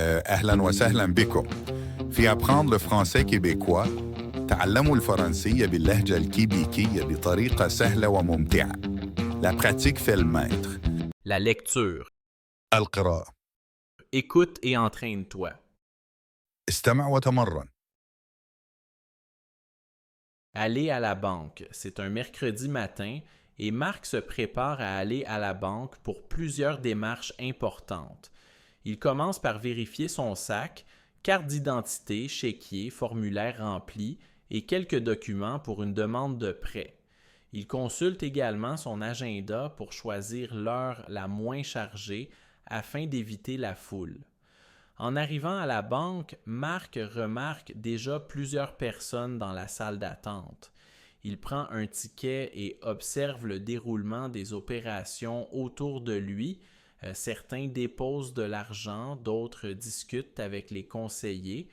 أهلا وسهلا بكم. في apprendre le français québécois تعلموا الفرنسية باللهجة الكيبيكية بطريقة سهلة وممتعة. La pratique fait le maître. La lecture. القراءة. Écoute et entraîne-toi. استمع وتمرن. Aller à la banque. C'est un mercredi matin et Marc se prépare à aller à la banque pour plusieurs démarches importantes. Il commence par vérifier son sac, carte d'identité, chéquier, formulaire rempli et quelques documents pour une demande de prêt. Il consulte également son agenda pour choisir l'heure la moins chargée afin d'éviter la foule. En arrivant à la banque, Marc remarque déjà plusieurs personnes dans la salle d'attente. Il prend un ticket et observe le déroulement des opérations autour de lui. Certains déposent de l'argent, d'autres discutent avec les conseillers.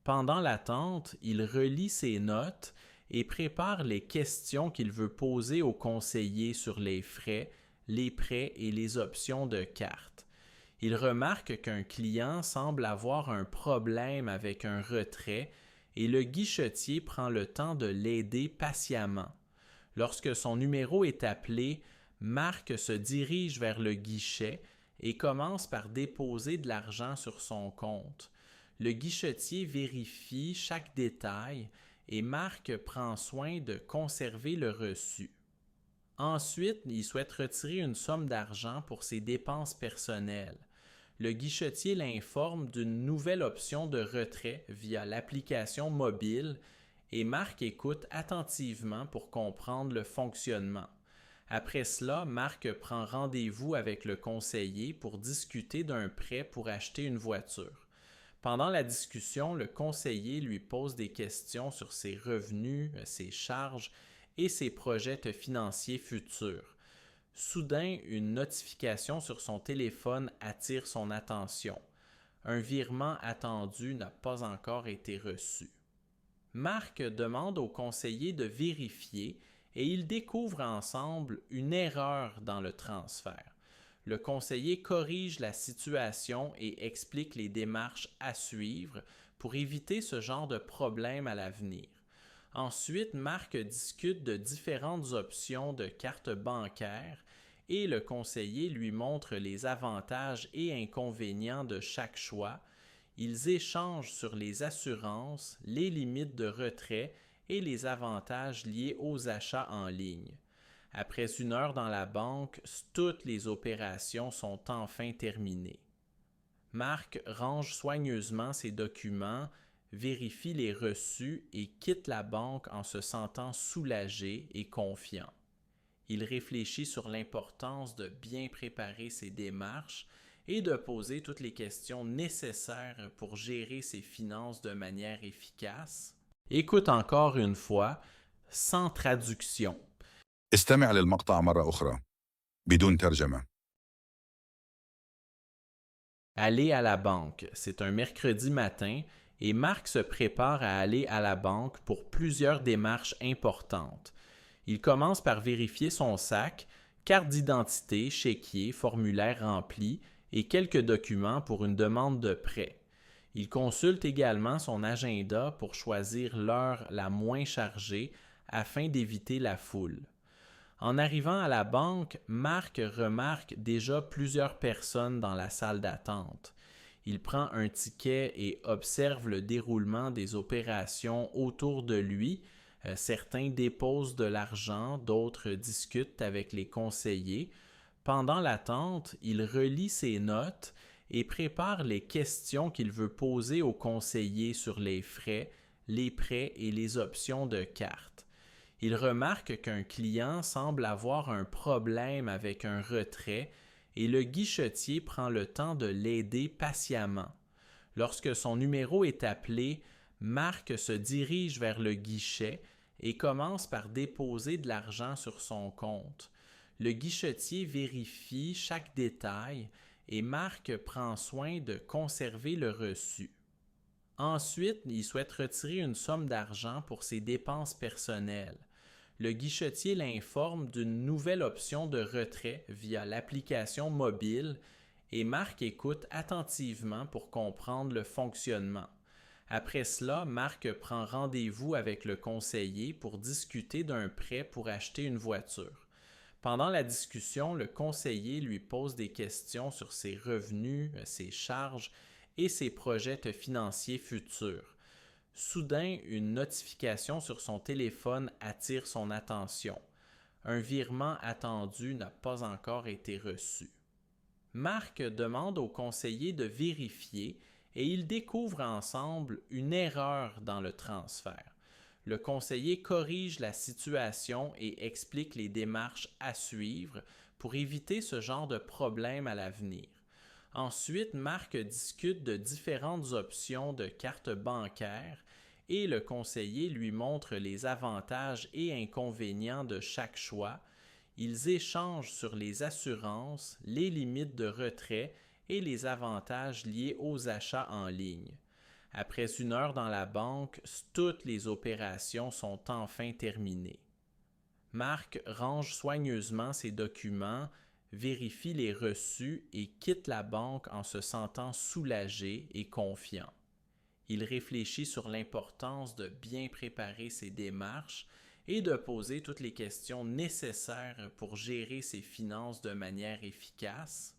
Pendant l'attente, il relit ses notes et prépare les questions qu'il veut poser aux conseillers sur les frais, les prêts et les options de carte. Il remarque qu'un client semble avoir un problème avec un retrait et le guichetier prend le temps de l'aider patiemment. Lorsque son numéro est appelé, Marc se dirige vers le guichet et commence par déposer de l'argent sur son compte. Le guichetier vérifie chaque détail et Marc prend soin de conserver le reçu. Ensuite, il souhaite retirer une somme d'argent pour ses dépenses personnelles. Le guichetier l'informe d'une nouvelle option de retrait via l'application mobile et Marc écoute attentivement pour comprendre le fonctionnement. Après cela, Marc prend rendez-vous avec le conseiller pour discuter d'un prêt pour acheter une voiture. Pendant la discussion, le conseiller lui pose des questions sur ses revenus, ses charges et ses projets financiers futurs. Soudain, une notification sur son téléphone attire son attention. Un virement attendu n'a pas encore été reçu. Marc demande au conseiller de vérifier et ils découvrent ensemble une erreur dans le transfert. Le conseiller corrige la situation et explique les démarches à suivre pour éviter ce genre de problème à l'avenir. Ensuite, Marc discute de différentes options de carte bancaire et le conseiller lui montre les avantages et inconvénients de chaque choix. Ils échangent sur les assurances, les limites de retrait et les avantages liés aux achats en ligne. Après 1 heure dans la banque, toutes les opérations sont enfin terminées. Marc range soigneusement ses documents, vérifie les reçus et quitte la banque en se sentant soulagé et confiant. Il réfléchit sur l'importance de bien préparer ses démarches et de poser toutes les questions nécessaires pour gérer ses finances de manière efficace. Écoute encore une fois, sans traduction. استمع للمقطع مرة أخرى بدون ترجمة. Aller à la banque. C'est un mercredi matin et Marc se prépare à aller à la banque pour plusieurs démarches importantes. Il commence par vérifier son sac, carte d'identité, chéquier, formulaire rempli et quelques documents pour une demande de prêt. Il consulte également son agenda pour choisir l'heure la moins chargée afin d'éviter la foule. En arrivant à la banque, Marc remarque déjà plusieurs personnes dans la salle d'attente. Il prend un ticket et observe le déroulement des opérations autour de lui. Certains déposent de l'argent, d'autres discutent avec les conseillers. Pendant l'attente, il relit ses notes et prépare les questions qu'il veut poser aux conseillers sur les frais, les prêts et les options de carte. Il remarque qu'un client semble avoir un problème avec un retrait et le guichetier prend le temps de l'aider patiemment. Lorsque son numéro est appelé, Marc se dirige vers le guichet et commence par déposer de l'argent sur son compte. Le guichetier vérifie chaque détail et Marc prend soin de conserver le reçu. Ensuite, il souhaite retirer une somme d'argent pour ses dépenses personnelles. Le guichetier l'informe d'une nouvelle option de retrait via l'application mobile et Marc écoute attentivement pour comprendre le fonctionnement. Après cela, Marc prend rendez-vous avec le conseiller pour discuter d'un prêt pour acheter une voiture. Pendant la discussion, le conseiller lui pose des questions sur ses revenus, ses charges et ses projets financiers futurs. Soudain, une notification sur son téléphone attire son attention. Un virement attendu n'a pas encore été reçu. Marc demande au conseiller de vérifier et ils découvrent ensemble une erreur dans le transfert. Le conseiller corrige la situation et explique les démarches à suivre pour éviter ce genre de problème à l'avenir. Ensuite, Marc discute de différentes options de carte bancaire et le conseiller lui montre les avantages et inconvénients de chaque choix. Ils échangent sur les assurances, les limites de retrait et les avantages liés aux achats en ligne. Après 1 heure dans la banque, toutes les opérations sont enfin terminées. Marc range soigneusement ses documents, vérifie les reçus et quitte la banque en se sentant soulagé et confiant. Il réfléchit sur l'importance de bien préparer ses démarches et de poser toutes les questions nécessaires pour gérer ses finances de manière efficace.